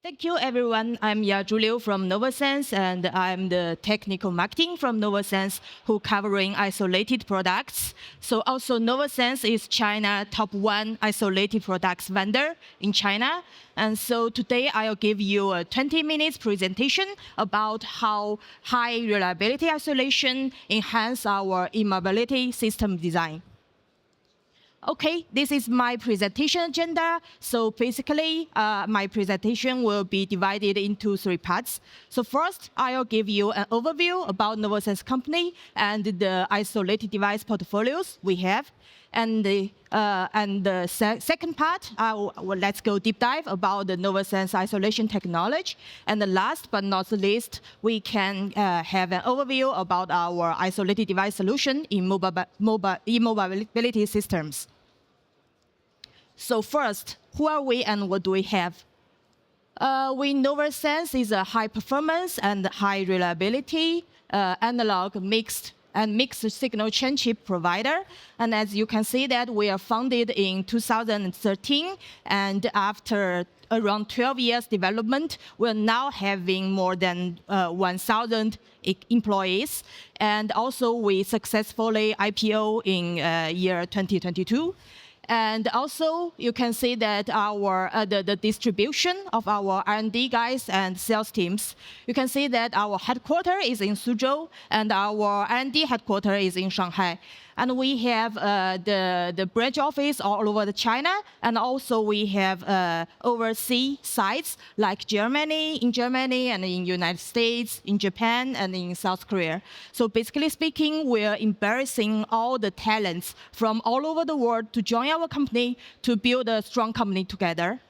Thank you, everyone. I'm Ya Julio from NOVOSENSE, and I'm the technical marketing from NOVOSENSE, who covering isolated products. So also NOVOSENSE is China top one isolated products vendor in China. And so today I'll give you a 20 minutes presentation about how high reliability isolation enhance our e-mobility system design. Okay, this is my presentation agenda. So basically, my presentation will be divided into three parts. So first, I'll give you an overview about NOVOSENSE company and the isolated device portfolios we have. And the second part, let's go deep dive about the NOVOSENSE isolation technology. And the last but not least, we can have an overview about our isolated device solution in e-mobility systems. So first, who are we and what do we have? NOVOSENSE is a high performance and high reliability analog mixed signal chain chip provider. And as you can see that we are founded in 2013, and after around 12 years development, we're now having more than 1,000 employees. And also we successfully IPO in year 2022. And also, you can see that the distribution of our R&D guys and sales teams. You can see that our headquarters is in Suzhou, and our R&D headquarters is in Shanghai. And we have the branch office all over China, and also we have overseas sites like in Germany, and in United States, in Japan, and in South Korea. So basically speaking, we're embracing all the talents from all over the world to join our company to build a strong company together.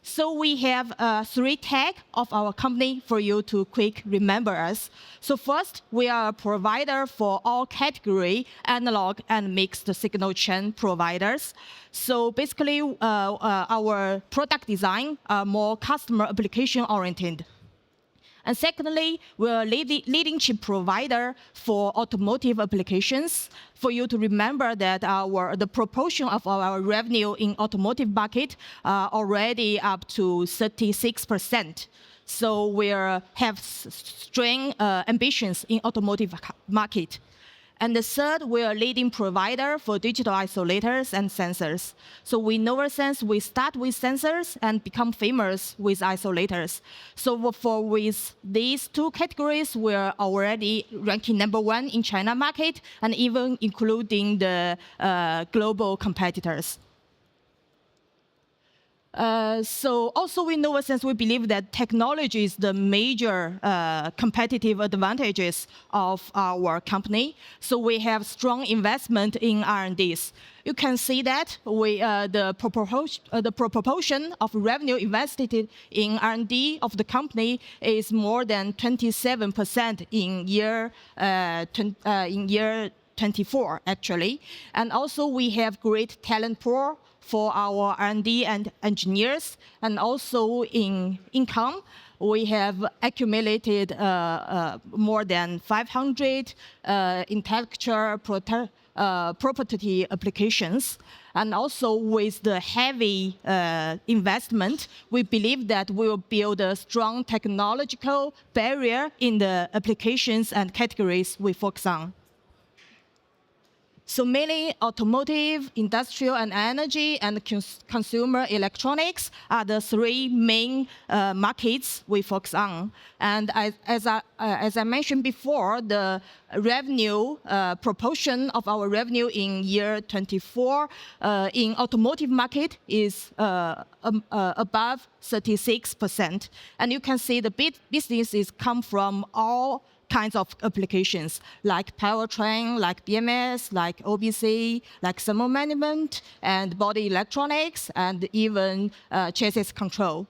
So we have three tags of our company for you to quick remember us. So first, we are a provider for all category analog and mixed signal chain providers. So basically, our product design are more customer application oriented. And secondly, we're a leading chip provider for automotive applications. For you to remember that the proportion of our revenue in automotive market are already up to 36%. So we have strong ambitions in automotive market. And the third, we're a leading provider for digital isolators and sensors. So we NOVOSENSE, we start with sensors and become famous with isolators. So with these two categories, we're already ranking #1 in China market, and even including the global competitors. So also with NOVOSENSE, we believe that technology is the major competitive advantages of our company. So we have strong investment in R&Ds. You can see that the proportion of revenue invested in R&D of the company is more than 27% in year 24, actually. And also we have great talent pool for our R&D and engineers, and also in income, we have accumulated more than 500 intellectual property applications. And also with the heavy investment, we believe that we will build a strong technological barrier in the applications and categories we focus on. So mainly automotive, industrial and energy, and consumer electronics are the three main markets we focus on. And as I mentioned before, the revenue proportion of our revenue in year 24 in automotive market is above 36%. And you can see the businesses come from all kinds of applications, like powertrain, like BMS, like OBC, like thermal management, and body electronics, and even chassis control.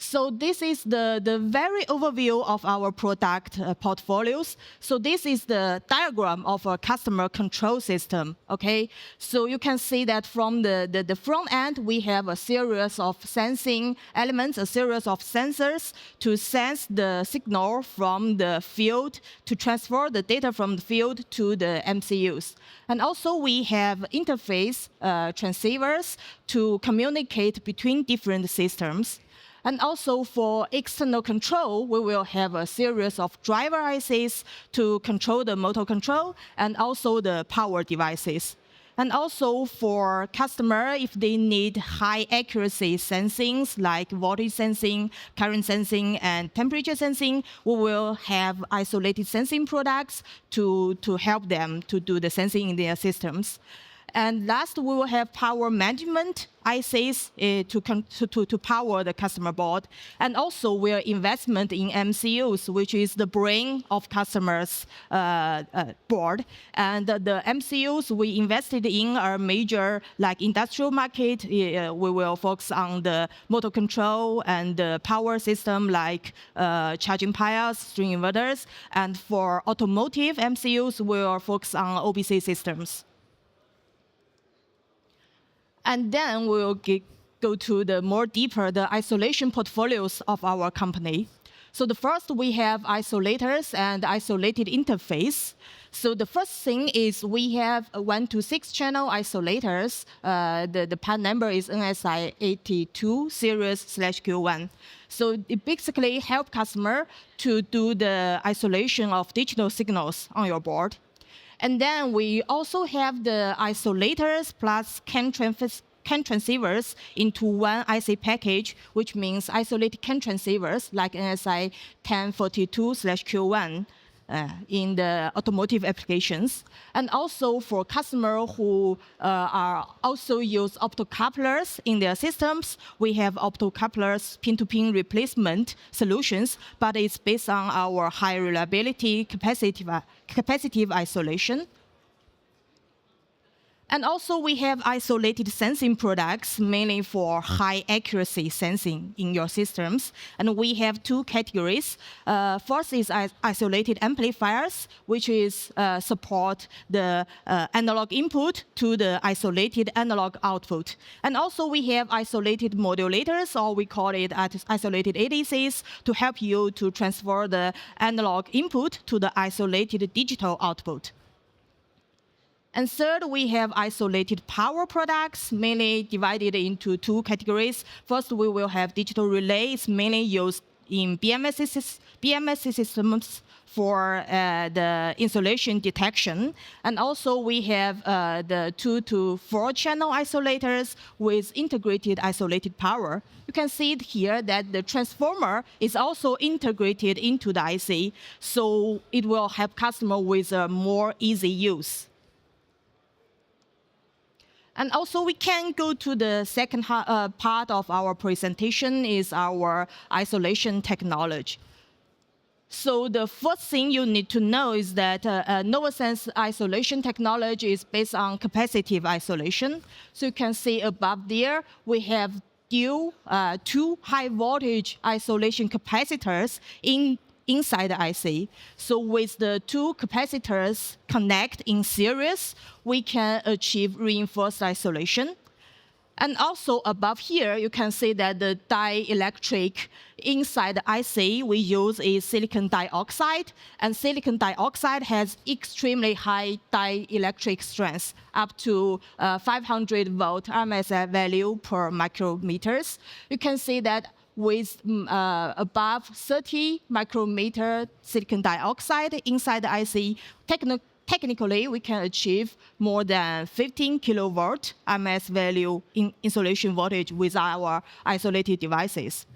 So this is the very overview of our product portfolios. So this is the diagram of a customer control system, okay? So you can see that from the front end, we have a series of sensing elements, a series of sensors to sense the signal from the field, to transfer the data from the field to the MCUs. And also we have interface transceivers to communicate between different systems. And also for external control, we will have a series of driver ICs to control the motor control and also the power devices. And also for customer, if they need high accuracy sensings like voltage sensing, current sensing, and temperature sensing, we will have isolated sensing products to help them to do the sensing in their systems. And last, we will have power management ICs to power the customer board. And also, we're investment in MCUs, which is the brain of customers' board. And the MCUs we invested in are major, like industrial market. We will focus on the motor control and the power system, like charging piles, string inverters. And for automotive MCUs, we will focus on OBC systems. And then we will go to the more deeper, the isolation portfolios of our company. So the first, we have isolators and isolated interface. So the first thing is we have 1 to 6 channel isolators. The part number is NSI 82 series/Q1. So it basically helps customer to do the isolation of digital signals on your board. And then we also have the isolators plus CAN transceivers into one IC package, which means isolated CAN transceivers like NSI 1042/Q1 in the automotive applications. And also for customers who are also use optocouplers in their systems, we have optocouplers pin-to-pin replacement solutions, but it's based on our high reliability capacitive isolation. And also we have isolated sensing products, mainly for high accuracy sensing in your systems. And we have 2 categories. First is isolated amplifiers, which is support the analog input to the isolated analog output. And also we have isolated modulators, or we call it isolated ADCs, to help you to transfer the analog input to the isolated digital output. And third, we have isolated power products, mainly divided into 2 categories. First, we will have digital relays, mainly used in BMS systems for the insulation detection. And also, we have the 2 to 4 channel isolators with integrated isolated power. You can see it here that the transformer is also integrated into the IC, so it will help customer with a more easy use. And also, we can go to the second part of our presentation is our isolation technology. So the first thing you need to know is that NOVOSENSE isolation technology is based on capacitive isolation. So you can see above there, we have 2 high voltage isolation capacitors inside the IC. So with the 2 capacitors connect in series, we can achieve reinforced isolation. And also above here, you can see that the dielectric inside the IC we use is silicon dioxide. And silicon dioxide has extremely high dielectric strength, up to 500 volt RMS value per micrometers. You can see that with above 30 micrometer silicon dioxide inside the IC, technically, we can achieve more than 15 kilovolt RMS value in insulation voltage with our isolated devices.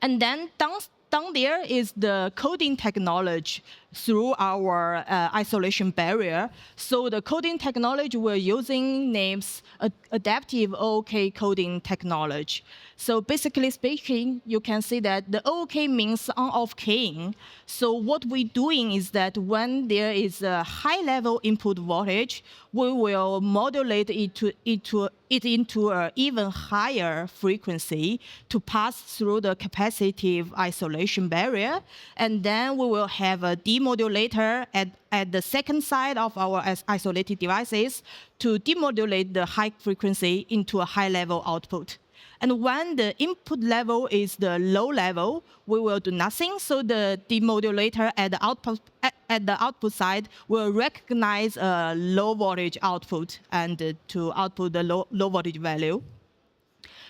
And then down there is the coding technology through our isolation barrier. So the coding technology we're using names adaptive OOK coding technology. So basically speaking, you can see that the OOK means on-off keying. So what we're doing is that when there is a high-level input voltage, we will modulate it into an even higher frequency to pass through the capacitive isolation barrier. And then we will have a demodulator at the second side of our isolated devices to demodulate the high frequency into a high-level output. And when the input level is the low level, we will do nothing. So the demodulator at the output side will recognize a low voltage output and to output the low voltage value.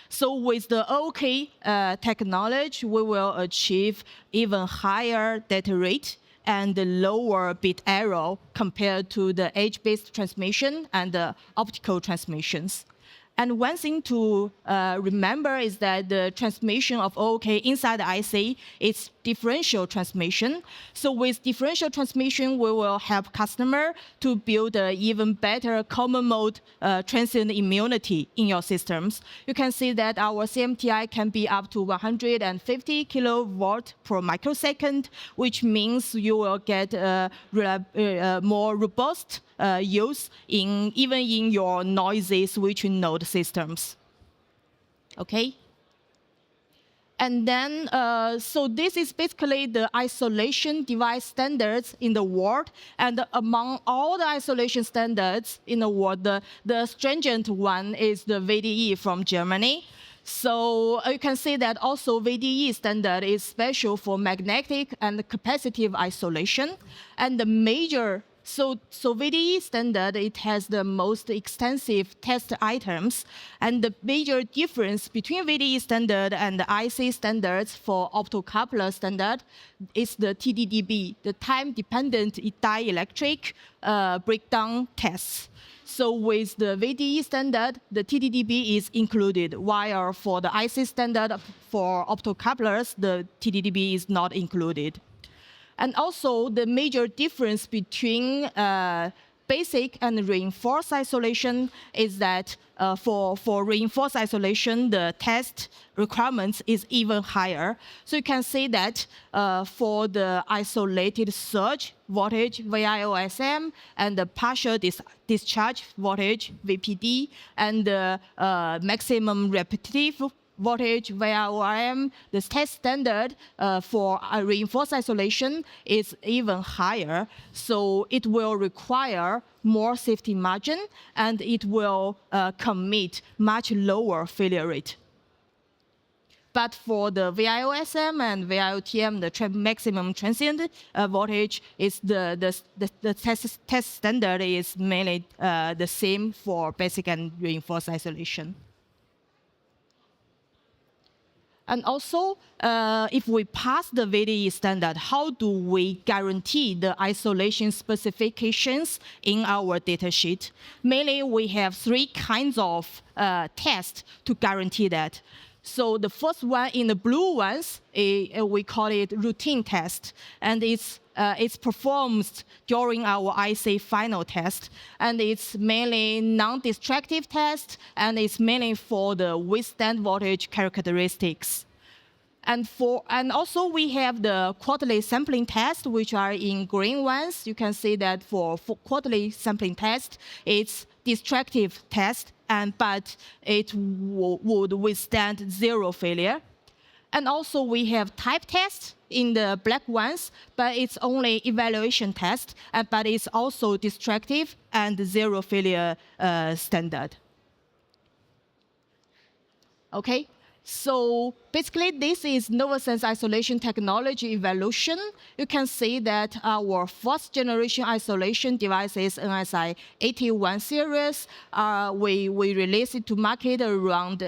So with the OK technology, we will achieve even higher data rate and lower bit error compared to the edge-based transmission and the optical transmissions. And one thing to remember is that the transmission of OOK inside the IC is differential transmission. So with differential transmission, we will help customer to build an even better common mode transient immunity in your systems. You can see that our CMTI can be up to 150 kilovolt per microsecond, which means you will get more robust use even in your noisy switching node systems. Okay? And then, so this is basically the isolation device standards in the world. And among all the isolation standards in the world, the stringent one is the VDE from Germany. So you can see that also VDE standard is special for magnetic and capacitive isolation. And the major So VDE standard, it has the most extensive test items. And the major difference between VDE standard and the IC standards for optocoupler standard is the TDDB, the time-dependent dielectric breakdown tests. So with the VDE standard, the TDDB is included, while for the IC standard for optocouplers, the TDDB is not included. And also, the major difference between basic and reinforced isolation is that for reinforced isolation, the test requirements is even higher. So you can see that for the isolated surge voltage, VIOSM, and the partial discharge voltage, VPD, and the maximum repetitive voltage VIORM, the test standard for reinforced isolation is even higher. So it will require more safety margin, and it will commit much lower failure rate. But for the VIOSM and VIOTM, the maximum transient voltage is the test standard is mainly the same for basic and reinforced isolation. And also, if we pass the VDE standard, how do we guarantee the isolation specifications in our datasheet? Mainly, we have three kinds of tests to guarantee that. So the first one in the blue ones, we call it routine test, and it's performed during our IC final test, and it's mainly non-destructive test, and it's mainly for the withstand voltage characteristics. And also we have the quarterly sampling test, which are in green ones. You can see that for quarterly sampling test, it's destructive test, but it would withstand zero failure. And also we have type test in the black ones, but it's only evaluation test, but it's also destructive and zero failure standard. Okay. So basically, this is NOVOSENSE isolation technology evolution. You can see that our first generation isolation devices, NSI 81 series, we released it to market around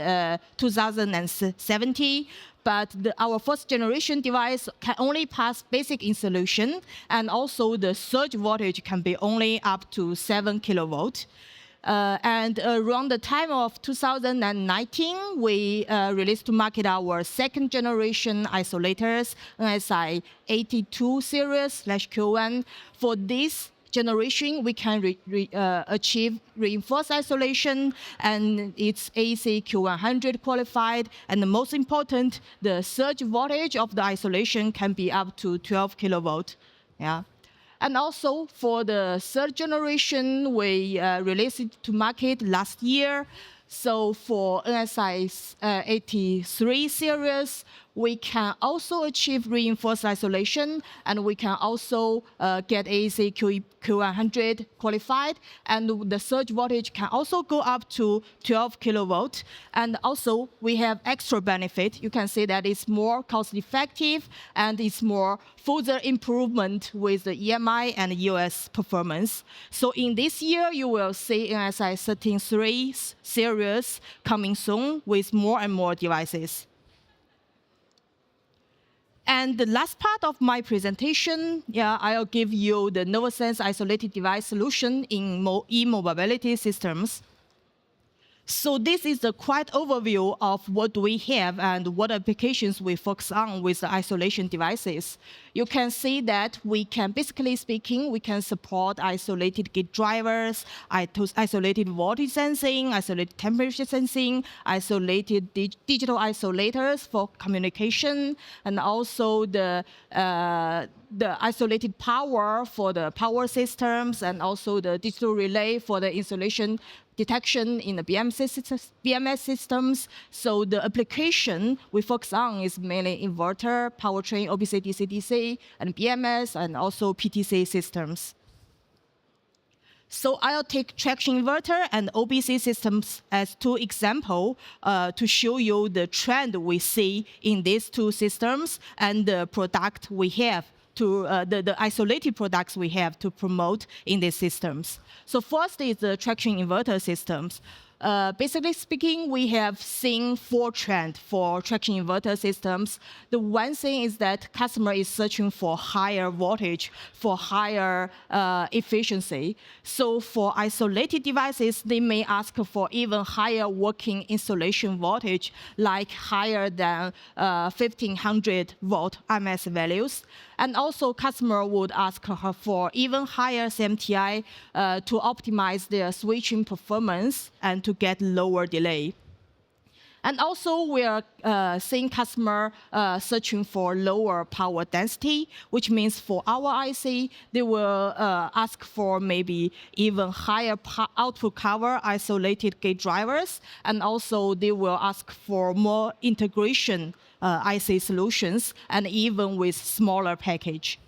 2017. But our first generation device can only pass basic insulation, and also the surge voltage can be only up to 7 kilovolt. And around the time of 2019, we released to market our second generation isolators, NSI 82 series/Q1. For this generation, we can achieve reinforced isolation, and it's AC Q100 qualified. And the most important, the surge voltage of the isolation can be up to 12 kilovolt. Yeah. And also for the third generation, we released it to market last year. So for NSI 83 series, we can also achieve reinforced isolation, and we can also get AEC Q100 qualified, and the surge voltage can also go up to 12 kilovolt. And also, we have extra benefit. You can see that it's more cost-effective, and it's more further improvement with the EMI and US performance. So in this year, you will see NSI 133 series coming soon with more and more devices. And the last part of my presentation, I'll give you the NOVOSENSE isolated device solution in e-mobility systems. So this is a quite overview of what we have and what applications we focus on with the isolation devices. You can see that we can, basically speaking, we can support isolated gate drivers, isolated voltage sensing, isolated temperature sensing, isolated digital isolators for communication, and also the isolated power for the power systems, and also the digital relay for the insulation detection in the BMS systems. So the application we focus on is mainly inverter, powertrain, OBC, DC-DC, and BMS, and also PTC systems. So I'll take traction inverter and OBC systems as two examples to show you the trend we see in these two systems and the product we have, the isolated products we have to promote in these systems. So first is the traction inverter systems. Basically speaking, we have seen four trends for traction inverter systems. The one thing is that customer is searching for higher voltage, for higher efficiency. So for isolated devices, they may ask for even higher working installation voltage, like higher than 1500 volt RMS values. And also, customer would ask her for even higher CMTI to optimize their switching performance and to get lower delay. And also, we are seeing customer searching for lower power density, which means for our IC, they will ask for maybe even higher output cover isolated gate drivers, and also they will ask for more integration IC solutions, and even with smaller package.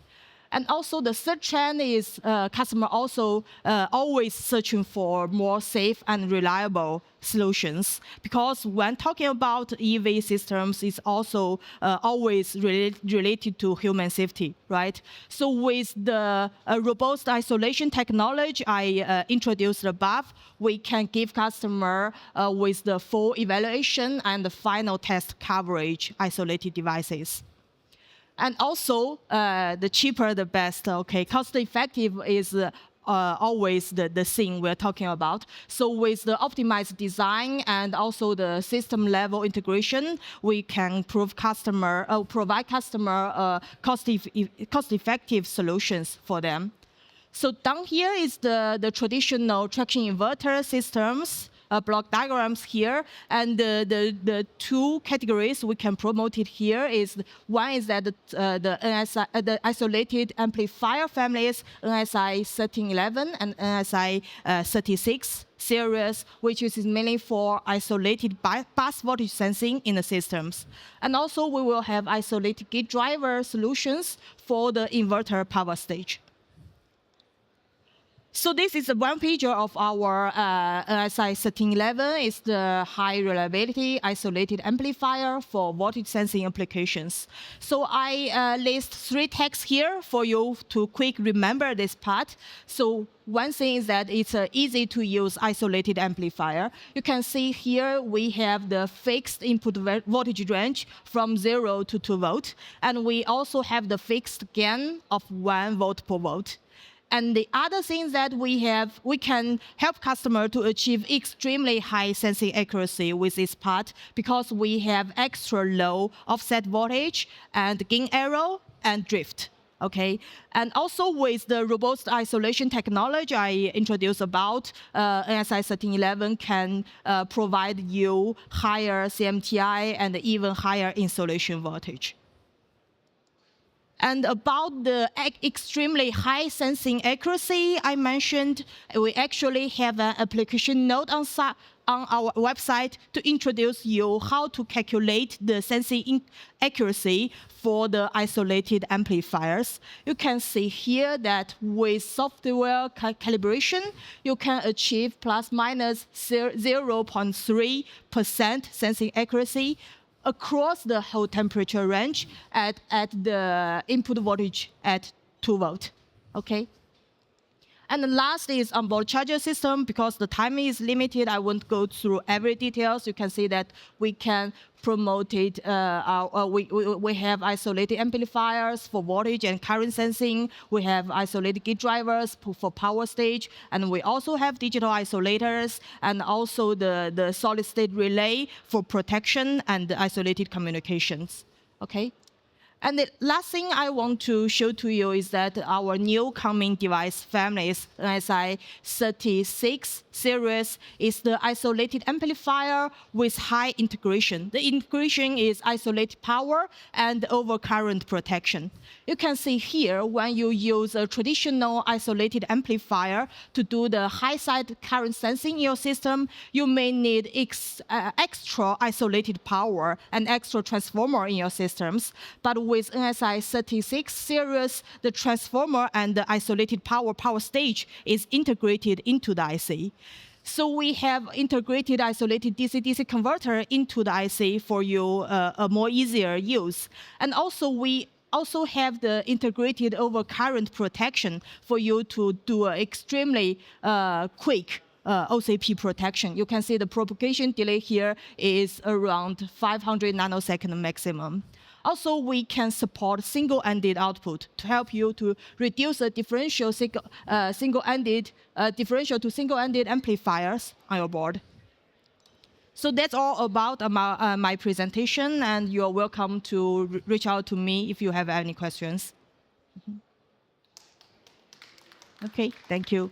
And also the third trend is customer also always searching for more safe and reliable solutions, because when talking about EV systems, it's also always related to human safety, right? So with the robust isolation technology I introduced above, we can give customer with the full evaluation and the final test coverage isolated devices. And also, the cheaper, the best. Okay, cost-effective is always the thing we're talking about. So with the optimized design and also the system-level integration, we can provide customer cost-effective solutions for them. So down here is the traditional traction inverter systems. Block diagrams here, and the two categories we can promote it here is, one is that the isolated amplifier families, NSI 1311 and NSI 36 series, which is mainly for isolated bus voltage sensing in the systems. And also we will have isolated gate driver solutions for the inverter power stage. So this is a one pager of our NSI 1311. It's the high reliability isolated amplifier for voltage sensing applications. So I list three texts here for you to quick remember this part. So one thing is that it's an easy to use isolated amplifier. You can see here we have the fixed input voltage range from 0 to 2 volt. And we also have the fixed gain of 1 volt per volt. And the other thing that we can help customer to achieve extremely high sensing accuracy with this part because we have extra low offset voltage and gain error and drift. Okay, and also with the robust isolation technology I introduced about, NSI 1311 can provide you higher CMTI and even higher insulation voltage. And about the extremely high sensing accuracy I mentioned, we actually have an application note on our website to introduce you how to calculate the sensing accuracy for the isolated amplifiers. You can see here that with software calibration, you can achieve plus minus 0.3% sensing accuracy across the whole temperature range at the input voltage at 2 volt. Okay? And the last is onboard charger system. Because the time is limited, I won't go through every details. You can see that we can promote it. We have isolated amplifiers for voltage and current sensing. We have isolated gate drivers for power stage. And we also have digital isolators and also the solid state relay for protection and isolated communications. Okay? And the last thing I want to show to you is that our new coming device families, NSI 36 series, is the isolated amplifier with high integration. The integration is isolated power and overcurrent protection. You can see here when you use a traditional isolated amplifier to do the high side current sensing in your system, you may need extra isolated power and extra transformer in your systems. But with NSI 36 series, the transformer and the isolated power stage is integrated into the IC. So we have integrated isolated DC-DC converter into the IC for you a more easier use. And also we also have the integrated overcurrent protection for you to do extremely quick OCP protection. You can see the propagation delay here is around 500 nanosecond maximum. Also, we can support single-ended output to help you to reduce the differential single-ended amplifiers on your board. So that's all about my presentation, and you are welcome to reach out to me if you have any questions. Okay, thank you.